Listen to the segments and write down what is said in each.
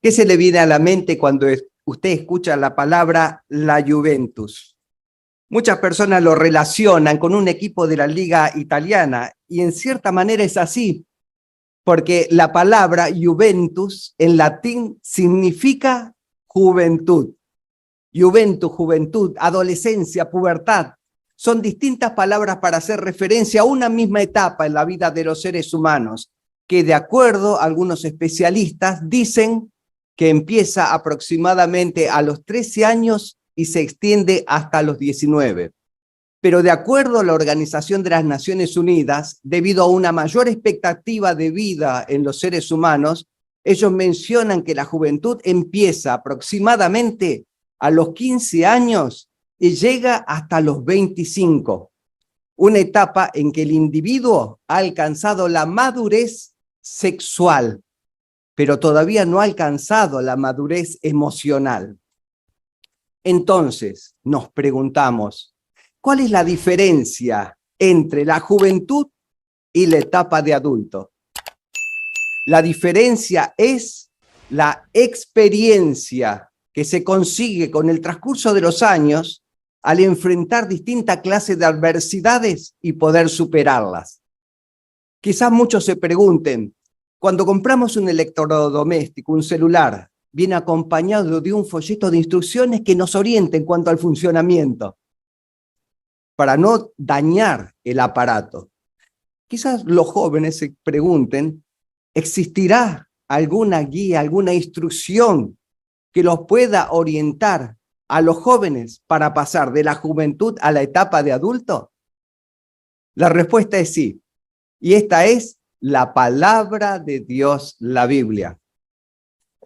¿Qué se le viene a la mente cuando usted escucha la palabra la Juventus? Muchas personas lo relacionan con un equipo de la Liga Italiana y en cierta manera es así, porque la palabra Juventus en latín significa juventud. Juventud, juventud, adolescencia, pubertad. Son distintas palabras para hacer referencia a una misma etapa en la vida de los seres humanos, que de acuerdo a algunos especialistas dicen que empieza aproximadamente a los 13 años y se extiende hasta los 19. Pero de acuerdo a la Organización de las Naciones Unidas, debido a una mayor expectativa de vida en los seres humanos, ellos mencionan que la juventud empieza aproximadamente a los 15 años y llega hasta los 25, una etapa en que el individuo ha alcanzado la madurez sexual, pero todavía no ha alcanzado la madurez emocional. Entonces, nos preguntamos, ¿cuál es la diferencia entre la juventud y la etapa de adulto? La diferencia es la experiencia que se consigue con el transcurso de los años al enfrentar distintas clases de adversidades y poder superarlas. Quizás muchos se pregunten, cuando compramos un electrodoméstico, un celular, viene acompañado de un folleto de instrucciones que nos oriente en cuanto al funcionamiento, para no dañar el aparato. Quizás los jóvenes se pregunten, ¿existirá alguna guía, alguna instrucción que los pueda orientar a los jóvenes para pasar de la juventud a la etapa de adulto? La respuesta es sí, y esta es la palabra de Dios, la Biblia.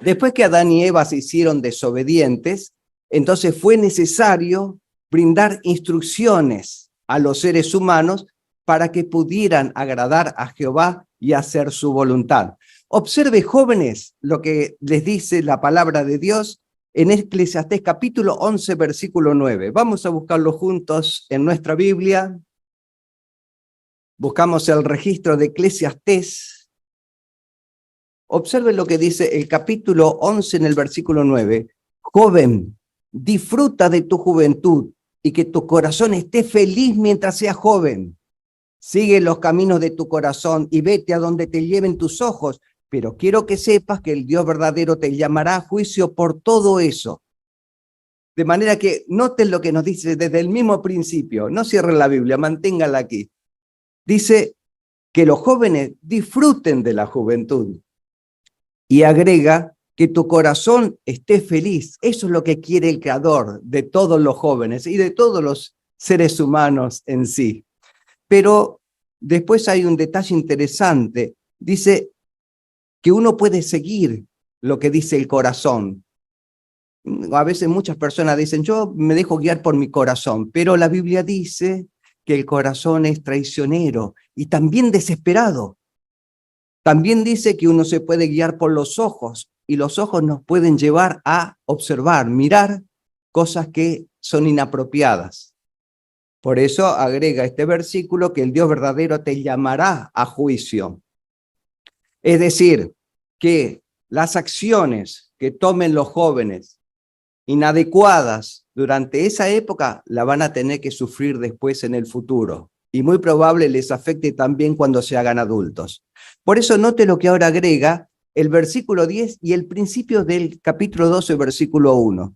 Después que Adán y Eva se hicieron desobedientes, entonces fue necesario brindar instrucciones a los seres humanos para que pudieran agradar a Jehová y hacer su voluntad. Observe, jóvenes, lo que les dice la palabra de Dios en Eclesiastés capítulo 11, versículo 9. Vamos a buscarlo juntos en nuestra Biblia. Buscamos el registro de Eclesiastés. Observe lo que dice el capítulo 11 en el versículo 9. Joven, disfruta de tu juventud y que tu corazón esté feliz mientras seas joven. Sigue los caminos de tu corazón y vete a donde te lleven tus ojos, pero quiero que sepas que el Dios verdadero te llamará a juicio por todo eso. De manera que noten lo que nos dice desde el mismo principio. No cierren la Biblia, manténganla aquí. Dice que los jóvenes disfruten de la juventud y agrega que tu corazón esté feliz. Eso es lo que quiere el Creador de todos los jóvenes y de todos los seres humanos en sí. Pero después hay un detalle interesante. Dice que uno puede seguir lo que dice el corazón. A veces muchas personas dicen, yo me dejo guiar por mi corazón, pero la Biblia dice que el corazón es traicionero y también desesperado. También dice que uno se puede guiar por los ojos y los ojos nos pueden llevar a observar, mirar cosas que son inapropiadas. Por eso agrega este versículo que el Dios verdadero te llamará a juicio. Es decir, que las acciones que tomen los jóvenes inadecuadas durante esa época la van a tener que sufrir después en el futuro. Y muy probable les afecte también cuando se hagan adultos. Por eso note lo que ahora agrega el versículo 10 y el principio del capítulo 12, versículo 1.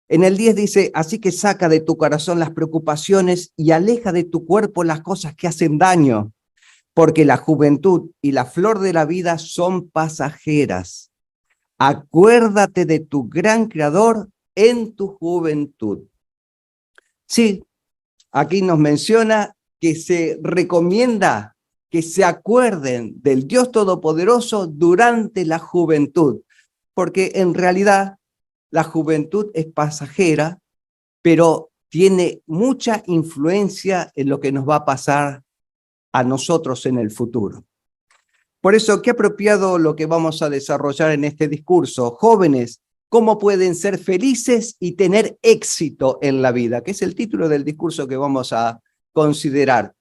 En el 10 dice, así que saca de tu corazón las preocupaciones y aleja de tu cuerpo las cosas que hacen daño, porque la juventud y la flor de la vida son pasajeras. Acuérdate de tu gran Creador en tu juventud. Sí, aquí nos menciona que se recomienda que se acuerden del Dios Todopoderoso durante la juventud, porque en realidad la juventud es pasajera, pero tiene mucha influencia en lo que nos va a pasar a nosotros en el futuro. Por eso, qué apropiado lo que vamos a desarrollar en este discurso. Jóvenes, ¿cómo pueden ser felices y tener éxito en la vida? Que es el título del discurso que vamos a considerar.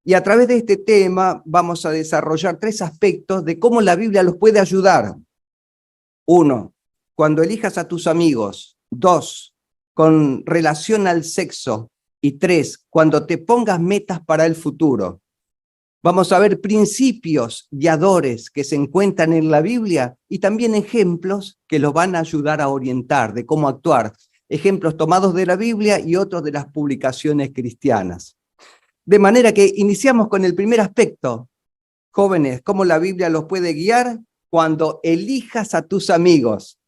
Y a través de este tema vamos a desarrollar 3 aspectos de cómo la Biblia los puede ayudar. 1, cuando elijas a tus amigos. 2, con relación al sexo. Y 3, cuando te pongas metas para el futuro. Vamos a ver principios guiadores que se encuentran en la Biblia y también ejemplos que los van a ayudar a orientar de cómo actuar. Ejemplos tomados de la Biblia y otros de las publicaciones cristianas. De manera que iniciamos con el primer aspecto. Jóvenes, ¿cómo la Biblia los puede guiar? Cuando elijas a tus amigos.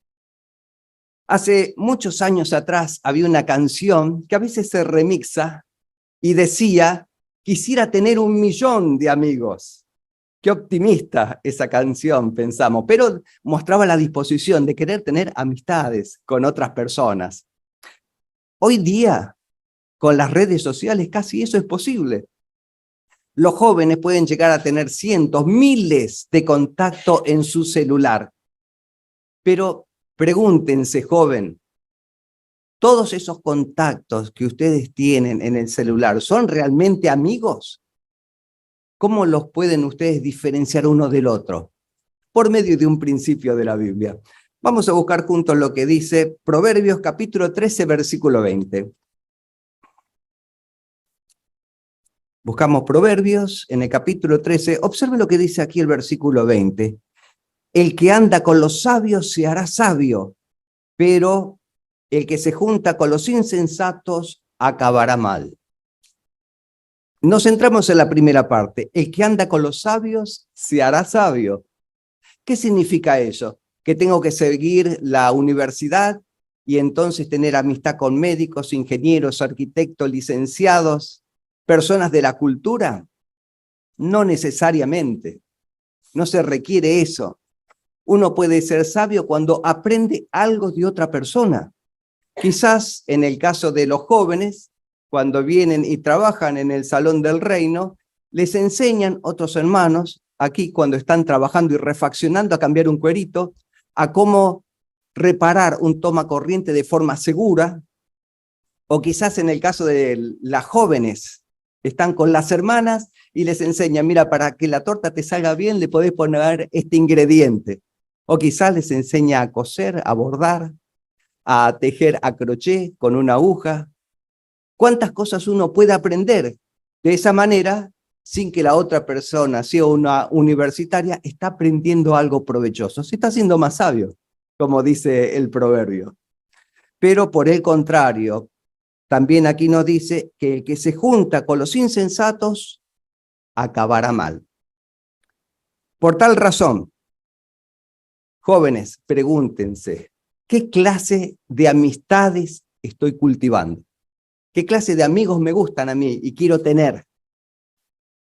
Hace muchos años atrás había una canción que a veces se remixa y decía: quisiera tener 1.000.000 de amigos. Qué optimista esa canción, pensamos, pero mostraba la disposición de querer tener amistades con otras personas. Hoy día, con las redes sociales, casi eso es posible. Los jóvenes pueden llegar a tener cientos, miles de contactos en su celular. Pero pregúntense, joven, ¿todos esos contactos que ustedes tienen en el celular son realmente amigos? ¿Cómo los pueden ustedes diferenciar uno del otro? Por medio de un principio de la Biblia. Vamos a buscar juntos lo que dice Proverbios capítulo 13, versículo 20. Buscamos Proverbios en el capítulo 13. Observe lo que dice aquí el versículo 20. El que anda con los sabios se hará sabio, pero el que se junta con los insensatos acabará mal. Nos centramos en la primera parte. El que anda con los sabios se hará sabio. ¿Qué significa eso? ¿Que tengo que seguir la universidad y entonces tener amistad con médicos, ingenieros, arquitectos, licenciados, personas de la cultura? No necesariamente. No se requiere eso. Uno puede ser sabio cuando aprende algo de otra persona. Quizás en el caso de los jóvenes, cuando vienen y trabajan en el salón del reino, les enseñan otros hermanos, aquí cuando están trabajando y refaccionando a cambiar un cuerito, a cómo reparar un tomacorriente de forma segura, o quizás en el caso de las jóvenes, están con las hermanas y les enseñan: mira, para que la torta te salga bien le podés poner este ingrediente. O quizás les enseña a coser, a bordar, a tejer a crochet con una aguja. ¿Cuántas cosas uno puede aprender de esa manera sin que la otra persona, sea una universitaria, está aprendiendo algo provechoso? Se está haciendo más sabio, como dice el proverbio. Pero por el contrario, también aquí nos dice que el que se junta con los insensatos acabará mal. Por tal razón, jóvenes, pregúntense, ¿qué clase de amistades estoy cultivando? ¿Qué clase de amigos me gustan a mí y quiero tener?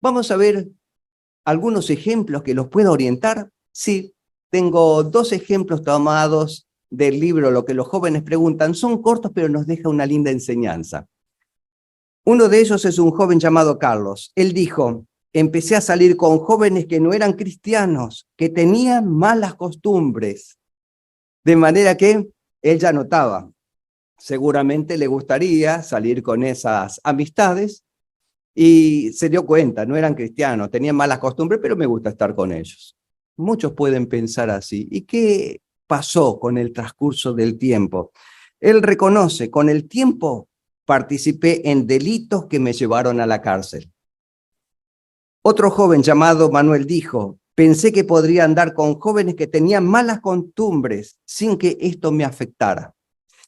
Vamos a ver algunos ejemplos que los pueda orientar. Sí, tengo 2 ejemplos tomados del libro Lo que los jóvenes preguntan. Son cortos, pero nos deja una linda enseñanza. Uno de ellos es un joven llamado Carlos. Él dijo: empecé a salir con jóvenes que no eran cristianos, que tenían malas costumbres. De manera que él ya notaba, seguramente le gustaría salir con esas amistades, y se dio cuenta, no eran cristianos, tenían malas costumbres, pero me gusta estar con ellos. Muchos pueden pensar así. ¿Y qué pasó con el transcurso del tiempo? Él reconoce: con el tiempo participé en delitos que me llevaron a la cárcel. Otro joven llamado Manuel dijo: pensé que podría andar con jóvenes que tenían malas costumbres sin que esto me afectara.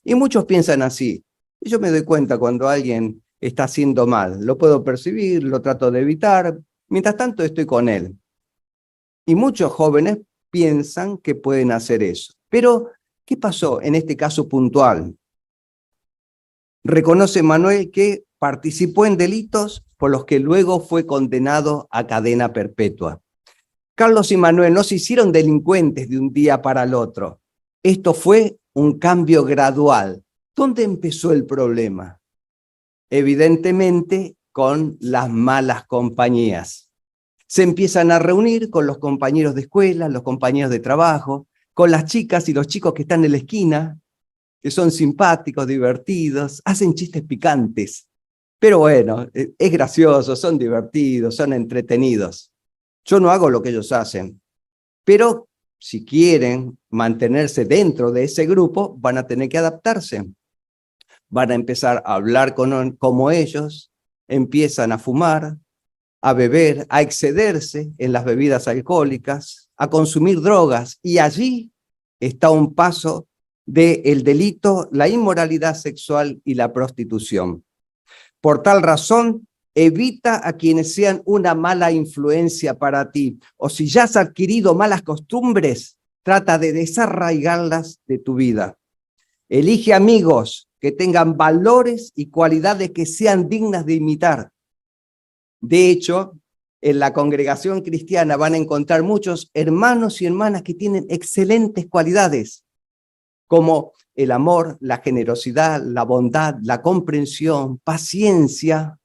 Y muchos piensan así. Y yo me doy cuenta cuando alguien está haciendo mal. Lo puedo percibir, lo trato de evitar. Mientras tanto estoy con él. Y muchos jóvenes piensan que pueden hacer eso. Pero, ¿qué pasó en este caso puntual? Reconoce Manuel que participó en delitos por los que luego fue condenado a cadena perpetua. Carlos y Manuel no se hicieron delincuentes de un día para el otro. Esto fue un cambio gradual. ¿Dónde empezó el problema? Evidentemente con las malas compañías. Se empiezan a reunir con los compañeros de escuela, los compañeros de trabajo, con las chicas y los chicos que están en la esquina, que son simpáticos, divertidos, hacen chistes picantes. Pero bueno, es gracioso, son divertidos, son entretenidos. Yo no hago lo que ellos hacen, pero si quieren mantenerse dentro de ese grupo, van a tener que adaptarse. Van a empezar a hablar como ellos, empiezan a fumar, a beber, a excederse en las bebidas alcohólicas, a consumir drogas, y allí está un paso del delito, la inmoralidad sexual y la prostitución. Por tal razón, evita a quienes sean una mala influencia para ti, o si ya has adquirido malas costumbres, trata de desarraigarlas de tu vida. Elige amigos que tengan valores y cualidades que sean dignas de imitar. De hecho, en la congregación cristiana van a encontrar muchos hermanos y hermanas que tienen excelentes cualidades, como el amor, la generosidad, la bondad, la comprensión, paciencia.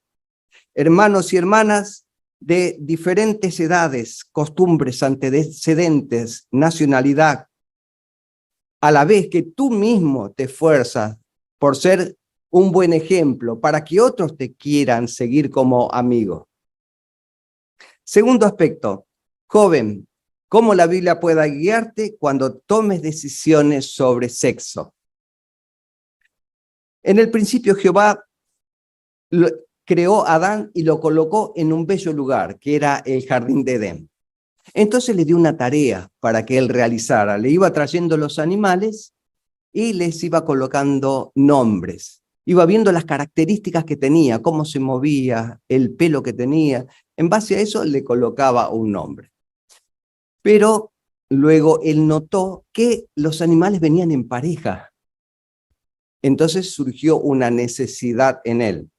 Hermanos y hermanas de diferentes edades, costumbres, antecedentes, nacionalidad, a la vez que tú mismo te esfuerzas por ser un buen ejemplo para que otros te quieran seguir como amigo. Segundo aspecto, joven, cómo la Biblia pueda guiarte cuando tomes decisiones sobre sexo. En el principio Jehová creó a Adán y lo colocó en un bello lugar, que era el jardín de Edén. Entonces le dio una tarea para que él realizara. Le iba trayendo los animales y les iba colocando nombres. Iba viendo las características que tenía, cómo se movía, el pelo que tenía. En base a eso le colocaba un nombre. Pero luego él notó que los animales venían en pareja. Entonces surgió una necesidad en él.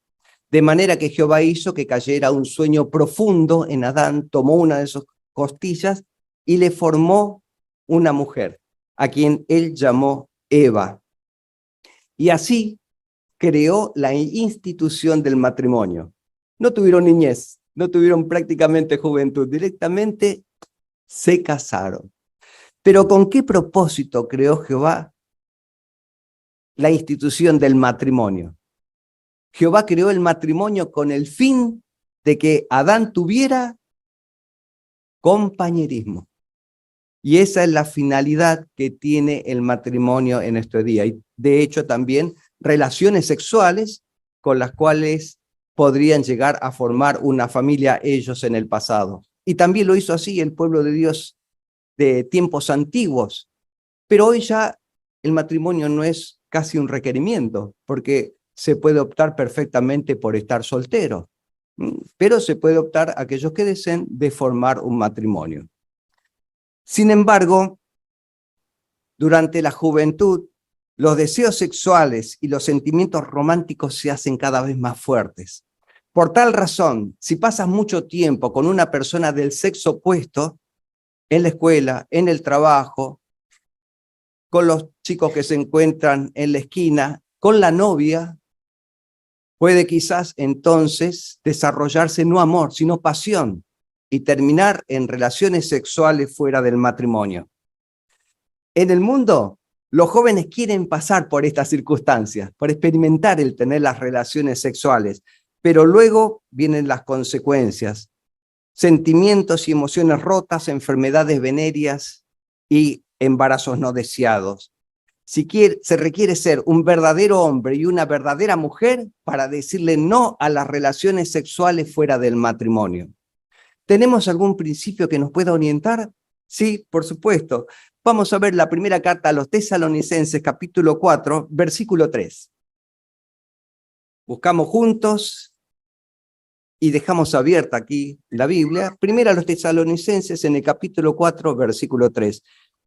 De manera que Jehová hizo que cayera un sueño profundo en Adán, tomó una de sus costillas y le formó una mujer, a quien él llamó Eva. Y así creó la institución del matrimonio. No tuvieron niñez, no tuvieron prácticamente juventud, directamente se casaron. Pero ¿con qué propósito creó Jehová la institución del matrimonio? Jehová creó el matrimonio con el fin de que Adán tuviera compañerismo. Y esa es la finalidad que tiene el matrimonio en este día. Y de hecho también relaciones sexuales con las cuales podrían llegar a formar una familia ellos en el pasado. Y también lo hizo así el pueblo de Dios de tiempos antiguos. Pero hoy ya el matrimonio no es casi un requerimiento, porque se puede optar perfectamente por estar soltero, pero se puede optar a aquellos que deseen de formar un matrimonio. Sin embargo, durante la juventud, los deseos sexuales y los sentimientos románticos se hacen cada vez más fuertes. Por tal razón, si pasas mucho tiempo con una persona del sexo opuesto, en la escuela, en el trabajo, con los chicos que se encuentran en la esquina, con la novia, puede quizás entonces desarrollarse no amor, sino pasión y terminar en relaciones sexuales fuera del matrimonio. En el mundo, los jóvenes quieren pasar por estas circunstancias, por experimentar el tener las relaciones sexuales, pero luego vienen las consecuencias, sentimientos y emociones rotas, enfermedades venéreas y embarazos no deseados. Se requiere ser un verdadero hombre y una verdadera mujer para decirle no a las relaciones sexuales fuera del matrimonio. ¿Tenemos algún principio que nos pueda orientar? Sí, por supuesto. Vamos a ver la primera carta a los Tesalonicenses, capítulo 4, versículo 3. Buscamos juntos y dejamos abierta aquí la Biblia. Primera a los Tesalonicenses en el capítulo 4, versículo 3.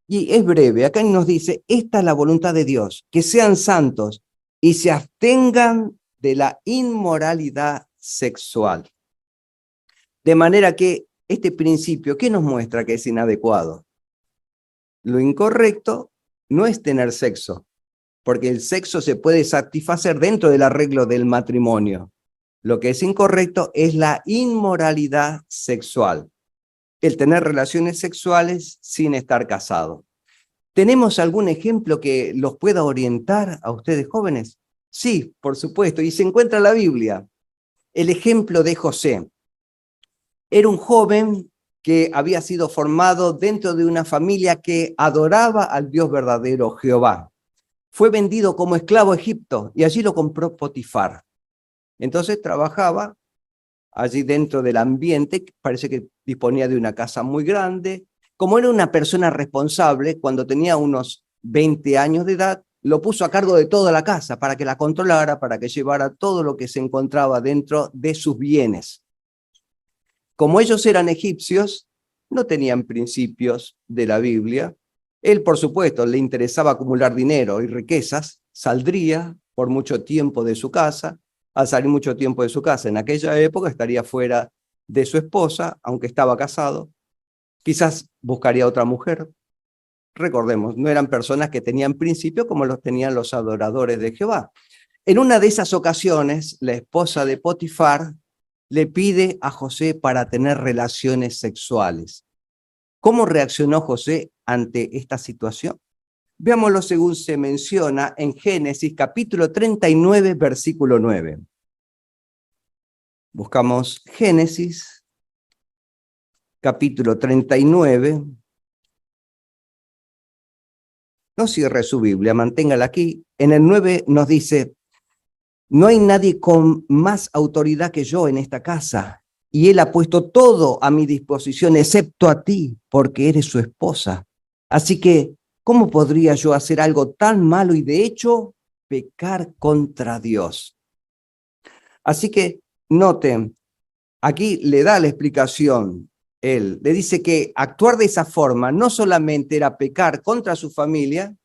Y es breve, acá nos dice, esta es la voluntad de Dios, que sean santos y se abstengan de la inmoralidad sexual. De manera que este principio, ¿qué nos muestra que es inadecuado? Lo incorrecto no es tener sexo, porque el sexo se puede satisfacer dentro del arreglo del matrimonio. Lo que es incorrecto es la inmoralidad sexual, el tener relaciones sexuales sin estar casado. ¿Tenemos algún ejemplo que los pueda orientar a ustedes jóvenes? Sí, por supuesto, y se encuentra en la Biblia. El ejemplo de José. Era un joven que había sido formado dentro de una familia que adoraba al Dios verdadero, Jehová. Fue vendido como esclavo a Egipto y allí lo compró Potifar. Entonces trabajaba allí dentro del ambiente, parece que disponía de una casa muy grande. Como era una persona responsable, cuando tenía unos 20 años de edad, lo puso a cargo de toda la casa para que la controlara, para que llevara todo lo que se encontraba dentro de sus bienes. Como ellos eran egipcios, no tenían principios de la Biblia. Él, por supuesto, le interesaba acumular dinero y riquezas, saldría por mucho tiempo de su casa. Al salir mucho tiempo de su casa, en aquella época estaría fuera de su esposa, aunque estaba casado. Quizás buscaría otra mujer. Recordemos, no eran personas que tenían principios como los tenían los adoradores de Jehová. En una de esas ocasiones, la esposa de Potifar le pide a José para tener relaciones sexuales. ¿Cómo reaccionó José ante esta situación? Veámoslo según se menciona en Génesis capítulo 39, versículo 9. Buscamos Génesis capítulo 39. No cierre su Biblia, manténgala aquí. En el 9 nos dice: no hay nadie con más autoridad que yo en esta casa, y él ha puesto todo a mi disposición, excepto a ti, porque eres su esposa. Así que, ¿cómo podría yo hacer algo tan malo y de hecho pecar contra Dios? Así que noten, aquí le da la explicación. Él le dice que actuar de esa forma no solamente era pecar contra su familia,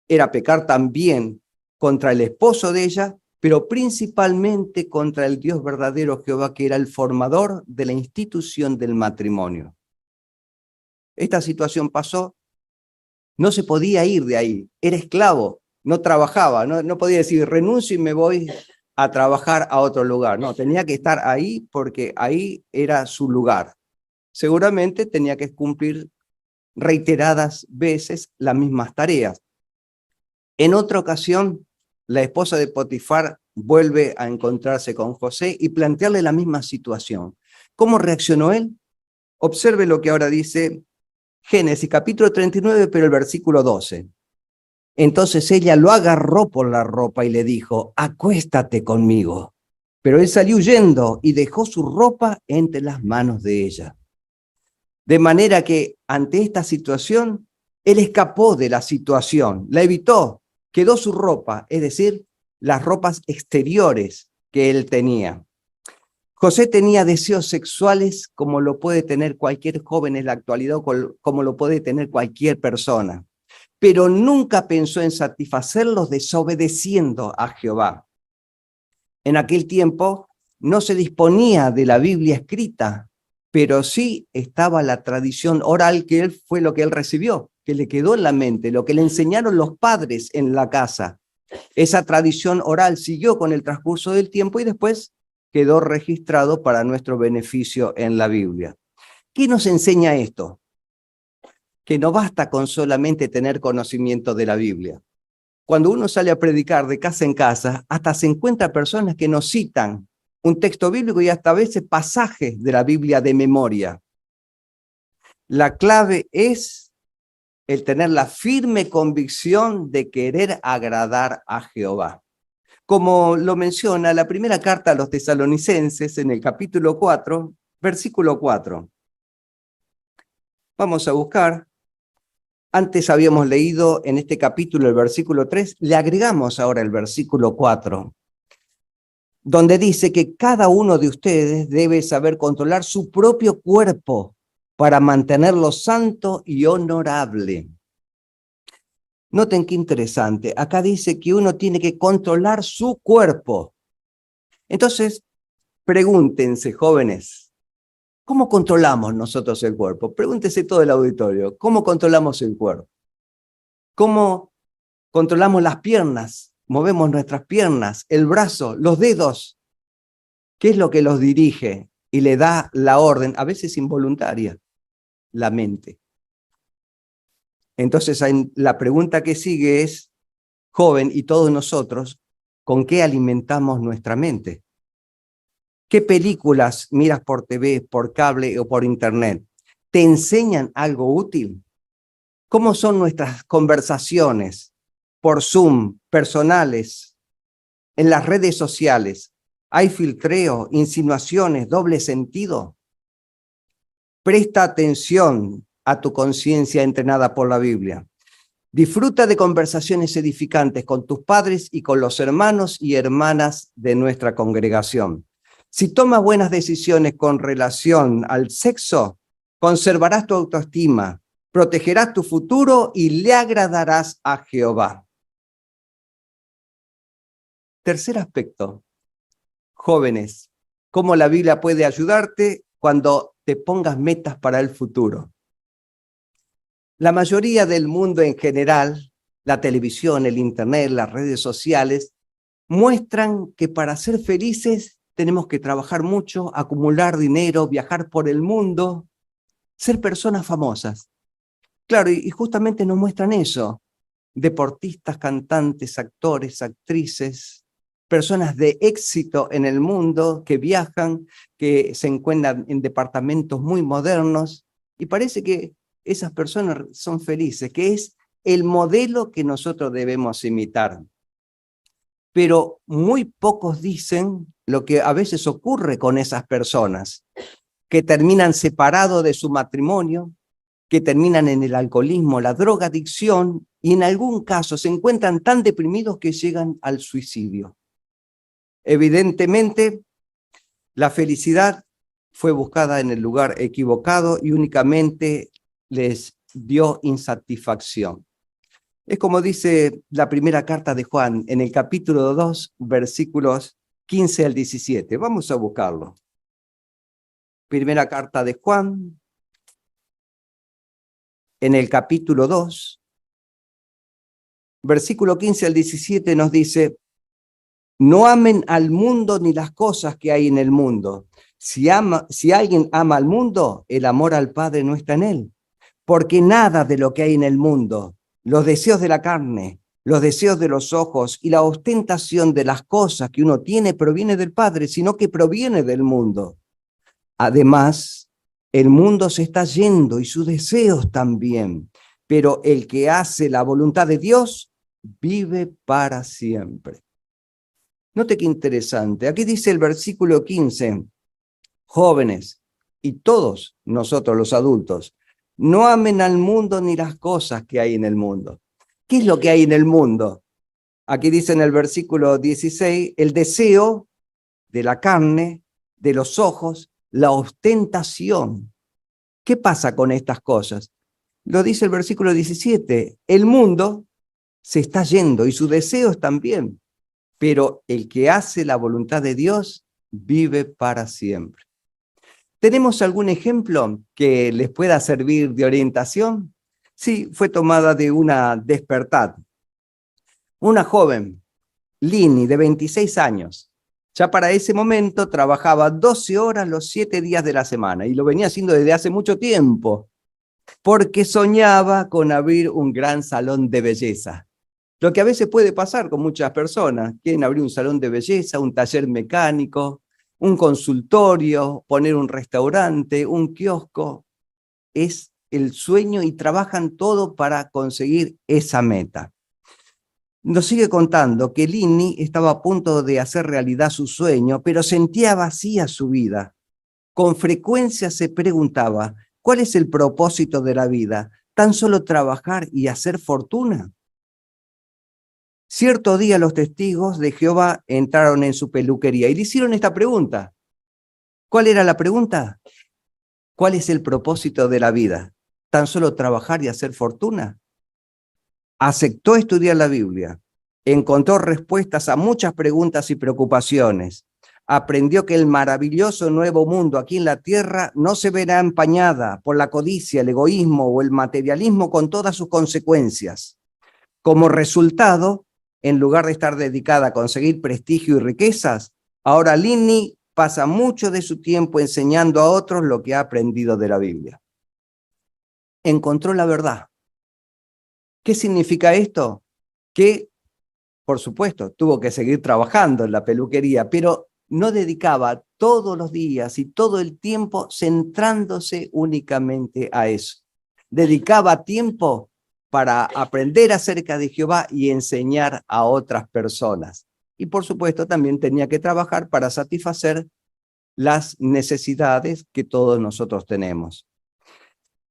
era pecar también contra el esposo de ella, pero principalmente contra el Dios verdadero Jehová, que era el formador de la institución del matrimonio. Esta situación pasó, no se podía ir de ahí, era esclavo, no trabajaba, no podía decir renuncio y me voy a trabajar a otro lugar. No, tenía que estar ahí porque ahí era su lugar. Seguramente tenía que cumplir reiteradas veces las mismas tareas. En otra ocasión, la esposa de Potifar vuelve a encontrarse con José y plantearle la misma situación. ¿Cómo reaccionó él? Observe lo que ahora dice Génesis capítulo 39, pero el versículo 12. Entonces ella lo agarró por la ropa y le dijo: acuéstate conmigo. Pero él salió huyendo y dejó su ropa entre las manos de ella. De manera que ante esta situación, él escapó de la situación, la evitó, quedó su ropa, es decir, las ropas exteriores que él tenía. José tenía deseos sexuales como lo puede tener cualquier joven en la actualidad, como lo puede tener cualquier persona, pero nunca pensó en satisfacerlos desobedeciendo a Jehová. En aquel tiempo no se disponía de la Biblia escrita, pero sí estaba la tradición oral, que fue lo que él recibió, que le quedó en la mente, lo que le enseñaron los padres en la casa. Esa tradición oral siguió con el transcurso del tiempo y después quedó registrado para nuestro beneficio en la Biblia. ¿Qué nos enseña esto? Que no basta con solamente tener conocimiento de la Biblia. Cuando uno sale a predicar de casa en casa, hasta se encuentra personas que nos citan un texto bíblico y hasta a veces pasajes de la Biblia de memoria. La clave es el tener la firme convicción de querer agradar a Jehová. Como lo menciona la primera carta a los tesalonicenses en el capítulo 4, versículo 4. Vamos a buscar. Antes habíamos leído en este capítulo el versículo 3, le agregamos ahora el versículo 4, donde dice que cada uno de ustedes debe saber controlar su propio cuerpo para mantenerlo santo y honorable. Noten qué interesante, acá dice que uno tiene que controlar su cuerpo. Entonces, pregúntense, jóvenes, ¿cómo controlamos nosotros el cuerpo? Pregúntese todo el auditorio, ¿cómo controlamos el cuerpo? ¿Cómo controlamos las piernas? Movemos nuestras piernas, el brazo, los dedos. ¿Qué es lo que los dirige y le da la orden, a veces involuntaria? La mente. Entonces, la pregunta que sigue es, joven, y todos nosotros, ¿con qué alimentamos nuestra mente? ¿Qué películas miras por TV, por cable o por internet? ¿Te enseñan algo útil? ¿Cómo son nuestras conversaciones por Zoom, personales, en las redes sociales? ¿Hay filtreo, insinuaciones, doble sentido? Presta atención a tu conciencia entrenada por la Biblia. Disfruta de conversaciones edificantes con tus padres y con los hermanos y hermanas de nuestra congregación. Si tomas buenas decisiones con relación al sexo, conservarás tu autoestima, protegerás tu futuro y le agradarás a Jehová. Tercer aspecto, jóvenes, cómo la Biblia puede ayudarte cuando te pongas metas para el futuro. La mayoría del mundo en general, la televisión, el internet, las redes sociales, muestran que para ser felices tenemos que trabajar mucho, acumular dinero, viajar por el mundo, ser personas famosas. Claro, y justamente nos muestran eso. Deportistas, cantantes, actores, actrices, personas de éxito en el mundo que viajan, que se encuentran en departamentos muy modernos, y parece que esas personas son felices, que es el modelo que nosotros debemos imitar. Pero muy pocos dicen lo que a veces ocurre con esas personas, que terminan separados de su matrimonio, que terminan en el alcoholismo, la drogadicción, y en algún caso se encuentran tan deprimidos que llegan al suicidio. Evidentemente, la felicidad fue buscada en el lugar equivocado y únicamente les dio insatisfacción. Es como dice la primera carta de Juan en el capítulo 2, versículos 15 al 17. Vamos a buscarlo. Primera carta de Juan, en el capítulo 2, versículo 15 al 17 nos dice: no amen al mundo ni las cosas que hay en el mundo. Si alguien ama al mundo, el amor al Padre no está en él. Porque nada de lo que hay en el mundo, los deseos de la carne, los deseos de los ojos y la ostentación de las cosas que uno tiene proviene del Padre, sino que proviene del mundo. Además, el mundo se está yendo y sus deseos también, pero el que hace la voluntad de Dios vive para siempre. Note qué interesante. Aquí dice el versículo 15, jóvenes y todos nosotros los adultos, no amen al mundo ni las cosas que hay en el mundo. ¿Qué es lo que hay en el mundo? Aquí dice en el versículo 16, el deseo de la carne, de los ojos, la ostentación. ¿Qué pasa con estas cosas? Lo dice el versículo 17, el mundo se está yendo y sus deseos también, pero el que hace la voluntad de Dios vive para siempre. ¿Tenemos algún ejemplo que les pueda servir de orientación? Sí, fue tomada de una Despertad. Una joven, Lini, de 26 años, ya para ese momento trabajaba 12 horas los 7 días de la semana y lo venía haciendo desde hace mucho tiempo, porque soñaba con abrir un gran salón de belleza. Lo que a veces puede pasar con muchas personas, quieren abrir un salón de belleza, un taller mecánico, un consultorio, poner un restaurante, un kiosco. Es el sueño y trabajan todo para conseguir esa meta. Nos sigue contando que Lini estaba a punto de hacer realidad su sueño, pero sentía vacía su vida. Con frecuencia se preguntaba, ¿cuál es el propósito de la vida? ¿Tan solo trabajar y hacer fortuna? Cierto día los testigos de Jehová entraron en su peluquería y le hicieron esta pregunta. ¿Cuál era la pregunta? ¿Cuál es el propósito de la vida? ¿Tan solo trabajar y hacer fortuna? Aceptó estudiar la Biblia, encontró respuestas a muchas preguntas y preocupaciones. Aprendió que el maravilloso nuevo mundo aquí en la tierra no se verá empañada por la codicia, el egoísmo o el materialismo con todas sus consecuencias. Como resultado, en lugar de estar dedicada a conseguir prestigio y riquezas, ahora Lini pasa mucho de su tiempo enseñando a otros lo que ha aprendido de la Biblia. Encontró la verdad. ¿Qué significa esto? Que, por supuesto, tuvo que seguir trabajando en la peluquería, pero no dedicaba todos los días y todo el tiempo centrándose únicamente a eso. Dedicaba tiempo para aprender acerca de Jehová y enseñar a otras personas. Y por supuesto también tenía que trabajar para satisfacer las necesidades que todos nosotros tenemos.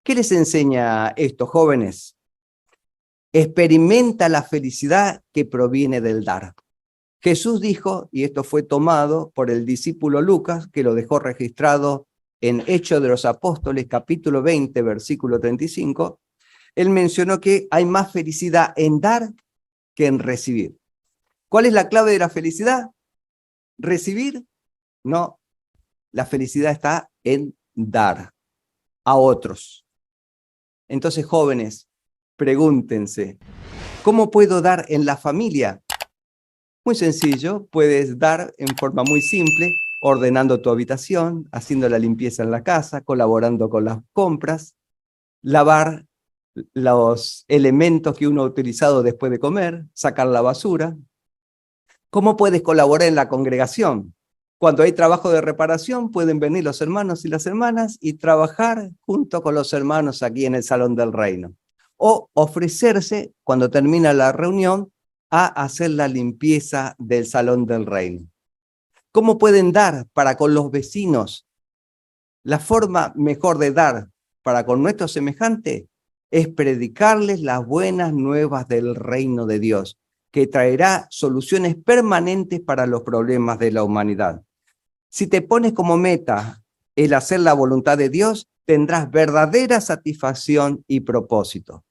¿Qué les enseña esto, jóvenes? Experimenta la felicidad que proviene del dar. Jesús dijo, y esto fue tomado por el discípulo Lucas, que lo dejó registrado en Hechos de los Apóstoles, capítulo 20, versículo 35, él mencionó que hay más felicidad en dar que en recibir. ¿Cuál es la clave de la felicidad? ¿Recibir? No, la felicidad está en dar a otros. Entonces, jóvenes, pregúntense, ¿cómo puedo dar en la familia? Muy sencillo, puedes dar en forma muy simple, ordenando tu habitación, haciendo la limpieza en la casa, colaborando con las compras, lavar los elementos que uno ha utilizado después de comer, sacar la basura. ¿Cómo puedes colaborar en la congregación? Cuando hay trabajo de reparación, pueden venir los hermanos y las hermanas y trabajar junto con los hermanos aquí en el Salón del Reino. O ofrecerse, cuando termina la reunión, a hacer la limpieza del Salón del Reino. ¿Cómo pueden dar para con los vecinos? La forma mejor de dar para con nuestros semejantes es predicarles las buenas nuevas del reino de Dios, que traerá soluciones permanentes para los problemas de la humanidad. Si te pones como meta el hacer la voluntad de Dios, tendrás verdadera satisfacción y propósito.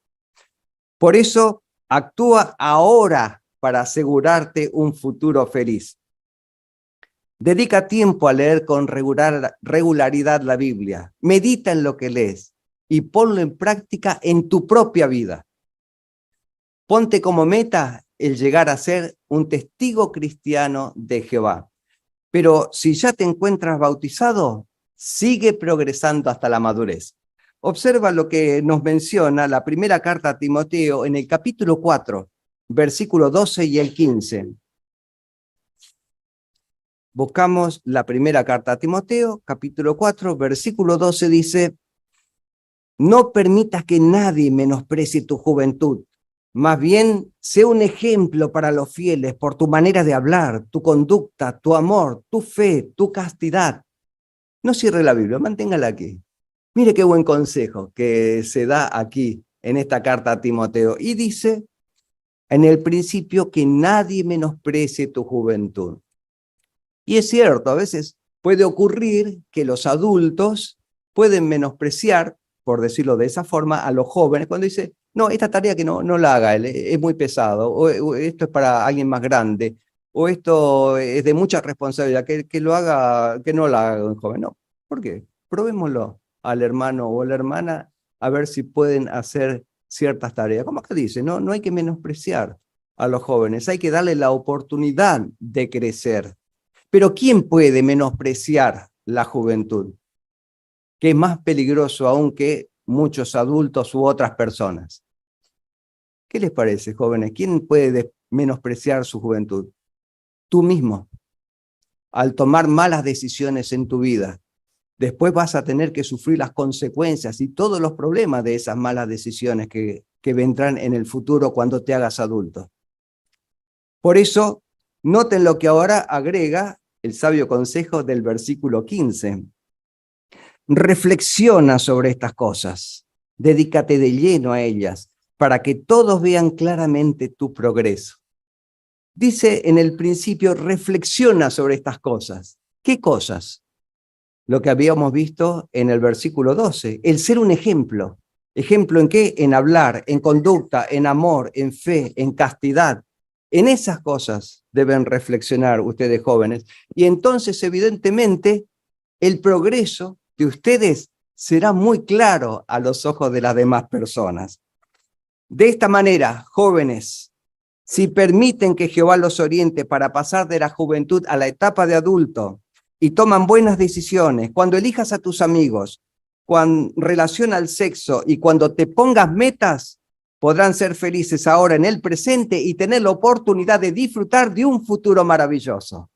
Por eso, actúa ahora para asegurarte un futuro feliz. Dedica tiempo a leer con regularidad la Biblia. Medita en lo que lees y ponlo en práctica en tu propia vida. Ponte como meta el llegar a ser un testigo cristiano de Jehová. Pero si ya te encuentras bautizado, sigue progresando hasta la madurez. Observa lo que nos menciona la primera carta a Timoteo en el capítulo 4, versículo 12 y el 15. Buscamos la primera carta a Timoteo, capítulo 4, versículo 12, dice: no permitas que nadie menosprecie tu juventud. Más bien, sé un ejemplo para los fieles por tu manera de hablar, tu conducta, tu amor, tu fe, tu castidad. No cierre la Biblia, manténgala aquí. Mire qué buen consejo que se da aquí en esta carta a Timoteo. Y dice, en el principio, que nadie menosprecie tu juventud. Y es cierto, a veces puede ocurrir que los adultos pueden menospreciar, por decirlo de esa forma, a los jóvenes cuando dice, no, esta tarea que no la haga él, es muy pesado, o esto es para alguien más grande, o esto es de mucha responsabilidad, que lo haga, que no la haga un joven. No, ¿por qué? Probémoslo al hermano o a la hermana a ver si pueden hacer ciertas tareas. ¿Cómo que dice? No hay que menospreciar a los jóvenes, hay que darle la oportunidad de crecer. Pero ¿quién puede menospreciar la juventud? Que es más peligroso aún que muchos adultos u otras personas. ¿Qué les parece, jóvenes? ¿Quién puede menospreciar su juventud? Tú mismo. Al tomar malas decisiones en tu vida, después vas a tener que sufrir las consecuencias y todos los problemas de esas malas decisiones que vendrán en el futuro cuando te hagas adulto. Por eso, noten lo que ahora agrega el sabio consejo del versículo 15. Reflexiona sobre estas cosas, dedícate de lleno a ellas, para que todos vean claramente tu progreso. Dice en el principio, reflexiona sobre estas cosas. ¿Qué cosas? Lo que habíamos visto en el versículo 12, el ser un ejemplo. ¿Ejemplo en qué? En hablar, en conducta, en amor, en fe, en castidad. En esas cosas deben reflexionar ustedes jóvenes. Y entonces, evidentemente, el progreso de ustedes será muy claro a los ojos de las demás personas. De esta manera, jóvenes, si permiten que Jehová los oriente para pasar de la juventud a la etapa de adulto y toman buenas decisiones, cuando elijas a tus amigos, con relación al sexo y cuando te pongas metas, podrán ser felices ahora en el presente y tener la oportunidad de disfrutar de un futuro maravilloso.